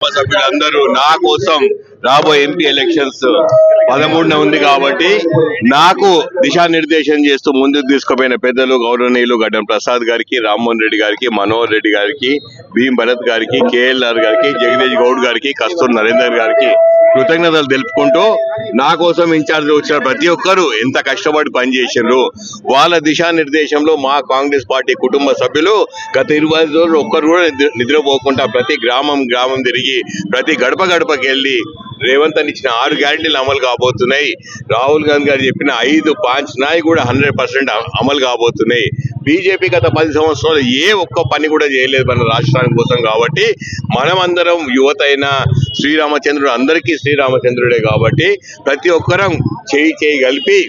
సభ్యులందరూ నా కోసం రాబోయే ఎంపీ ఎలక్షన్స్ 13న ఉంది కాబట్టి నాకు దిశానిర్దేశం చేస్తూ ముందుకు తీసుకుపోయిన పెద్దలు గౌరవనీయులు గడ్డం ప్రసాద్ గారికి, రామ్మోహన్ రెడ్డి గారికి, మనోహర్ రెడ్డి గారికి, భీం భరత్ గారికి, కేఎల్ఆర్ గారికి, జగదీష్ గౌడ్ గారికి, కస్తూరి నరేందర్ గారికి కృతజ్ఞతలు తెలుపుకుంటూ నా కోసం ఇన్ఛార్జ్ వచ్చిన ప్రతి ఒక్కరు ఎంత కష్టపడి పనిచేసిండ్రు. వాళ్ళ దిశానిర్దేశంలో మా కాంగ్రెస్ పార్టీ కుటుంబ సభ్యులు గత 25 రోజులు ఒక్కరు కూడా నిద్రపోకుండా ప్రతి గ్రామం తిరిగి ప్రతి గడపకి వెళ్ళి రేవంత్ అని ఇచ్చిన 6 గ్యారెంటీలు అమలు కాబోతున్నాయి. రాహుల్ గాంధీ గారు చెప్పిన 5 పాంచ్నాయి కూడా 100% అమలు కాబోతున్నాయి. బీజేపీ గత 10 సంవత్సరాలు ఏ ఒక్క పని కూడా చేయలేదు మన రాష్ట్రానికి కోసం. కాబట్టి మనమందరం యువత అయినా శ్రీరామచంద్రుడు అందరికీ శ్రీరామచంద్రుడే కాబట్టి ప్రతి ఒక్కరం చేయి కలిపి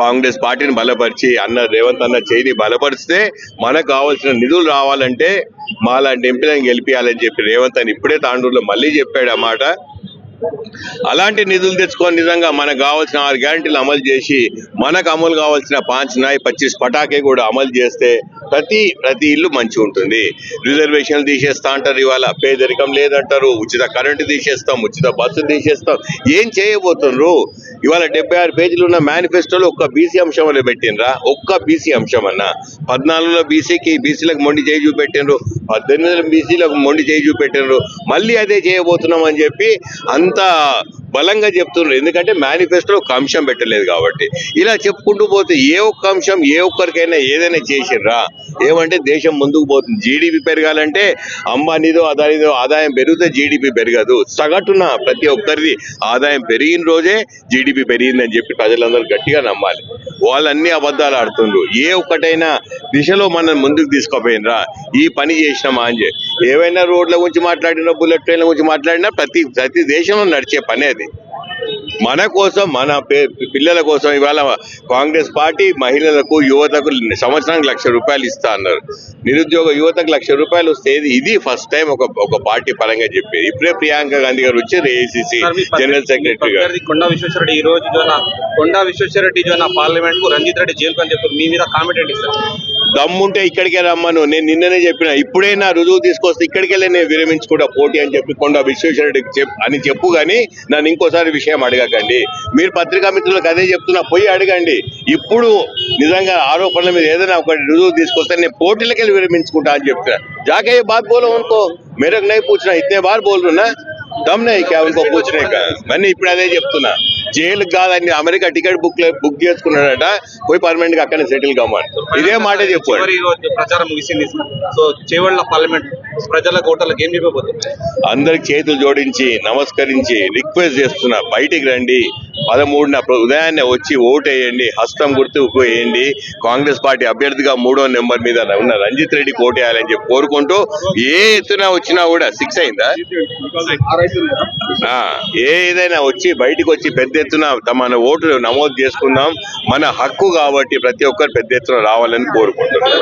కాంగ్రెస్ పార్టీని బలపరిచి రేవంత్ అన్న చేయిని బలపరిస్తే మనకు కావాల్సిన నిధులు రావాలంటే మాలాంటి ఎంపీలను గెలిపించాలని చెప్పి రేవంత్ అని ఇప్పుడే తాండూరులో మళ్ళీ చెప్పాడు అన్నమాట. అలాంటి నిధులు తెచ్చుకొని నిజంగా మనకు కావాల్సిన 6 గ్యారెంటీలు అమలు చేసి మనకు అమలు కావాల్సిన 5 నాయ్ 25 పటాకే కూడా అమలు చేస్తే ప్రతి ఇల్లు మంచి ఉంటుంది. రిజర్వేషన్లు తీసేస్తా అంటారు, ఇవాళ పేదరికం లేదంటారు, ఉచిత కరెంటు తీసేస్తాం, ఉచిత బస్సు తీసేస్తాం. ఏం చేయబోతున్నారు? ఇవాళ 76 పేజీలు ఉన్న మేనిఫెస్టోలో ఒక్క బీసీ అంశం వల్ల పెట్టినరా? ఒక్క బీసీ అంశం అన్నా. 14లో బీసీలకు మొండి చేయి చూపెట్టినరు, 18లో బీసీలకు మొండి చేయి చూపెట్టినరు. మళ్ళీ అదే చేయబోతున్నాం అని చెప్పి అంత బలంగా చెప్తున్నారు. ఎందుకంటే మేనిఫెస్టోలో ఒక అంశం పెట్టలేదు కాబట్టి. ఇలా చెప్పుకుంటూ పోతే ఏ ఒక్క అంశం ఏ ఒక్కరికైనా ఏదైనా చేసిర్రా? ఏమంటే దేశం ముందుకు పోతుంది. జీడిపి పెరగాలంటే అంబానీదో అదానిదో ఆదాయం పెరిగితే జీడిపి పెరగదు. సగటున ప్రతి ఒక్కరిది ఆదాయం పెరిగిన రోజే జీడిపి పెరిగిందని చెప్పి ప్రజలందరూ గట్టిగా నమ్మాలి. వాళ్ళన్నీ అబద్ధాలు ఆడుతుండ్రు. ఏ ఒక్కటైనా దిశలో మనం ముందుకు తీసుకుపోయినరా? ఈ పని చేసినామా అని చెప్పి ఏవైనా రోడ్ల గురించి మాట్లాడినా, బుల్లెట్ ట్రైన్ల గురించి మాట్లాడినా ప్రతి దేశంలో నడిచే పని అది. మన కోసం, మన పిల్లల కోసం ఇవాళ కాంగ్రెస్ పార్టీ మహిళలకు, యువతకు సంవత్సరానికి ₹1,00,000 ఇస్తా అన్నారు. నిరుద్యోగ యువతకు ₹1,00,000 వస్తే ఇది ఫస్ట్ టైం ఒక పార్టీ పరంగా చెప్పేది. ఇప్పుడే ప్రియాంక గాంధీ గారు వచ్చారు, ఏఐసిసి జనరల్ సెక్రటరీ గారు. కొండా విశ్వేశ్వరరెడ్డి ఈ రోజు పార్లమెంట్ కు రంజిత్ రెడ్డి జైలు అని చెప్పారు. మీ మీద కామెంట్ ఏంటి సార్? దమ్ముంటే ఇక్కడికే రమ్మను. నేను నిన్ననే చెప్పిన, ఇప్పుడైనా రుజువు తీసుకొస్తే ఇక్కడికెళ్ళి నేను విరమించుకుంటా పోటీ అని చెప్పి కొండా విశ్వేశ్వరరెడ్డికి అని చెప్పు. కానీ నన్ను ఇంకోసారి విషయం అడగకండి. మీరు పత్రికా మిత్రులకు అదే చెప్తున్నా, పోయి అడగండి. ఇప్పుడు నిజంగా ఆరోపణల మీద ఏదైనా ఒక రుజువు తీసుకొస్తే నేను పోటీలకు వెళ్ళి విరమించుకుంటా అని చెప్తున్నా. जाके ये बात बोलो उनको, मेरे को नहीं पूछना, इतने बार बोल रहा ना, दम नहीं क्या उनको पूछने का. मैंने ఇప్పుడు అదే చెప్తున్నా, జైలు కాదని అమెరికా టికెట్ బుక్ చేసుకున్నాడట, పోయి పర్మనెంట్ గా అక్కడే సెటిల్ కావాలి. ఇదే మాట చెప్పాడు. ప్రచారం ముగిసింది. సో చేవళ్ళ పార్లమెంట్ ప్రజలకు ఓటర్లకు ఏం చెప్పబోతుంది? అందరికి చేతులు జోడించి నమస్కరించి రిక్వెస్ట్ చేస్తున్నా, బయటికి రండి. 13న ఉదయాన్నే వచ్చి ఓటు వేయండి, హస్తం గుర్తుకు వేయండి. కాంగ్రెస్ పార్టీ అభ్యర్థిగా 3వ నెంబర్ మీద ఉన్న రంజిత్ రెడ్డికి ఓటు వేయాలని చెప్పి కోరుకుంటూ, ఏ ఎత్తున వచ్చినా కూడా 6 అయిందా, ఏదైనా వచ్చి బయటకు వచ్చి పెద్ద ఎత్తున మన ఓటు నమోదు చేసుకుందాం. మన హక్కు కాబట్టి ప్రతి ఒక్కరు పెద్ద ఎత్తున రావాలని కోరుకుంటున్నాం.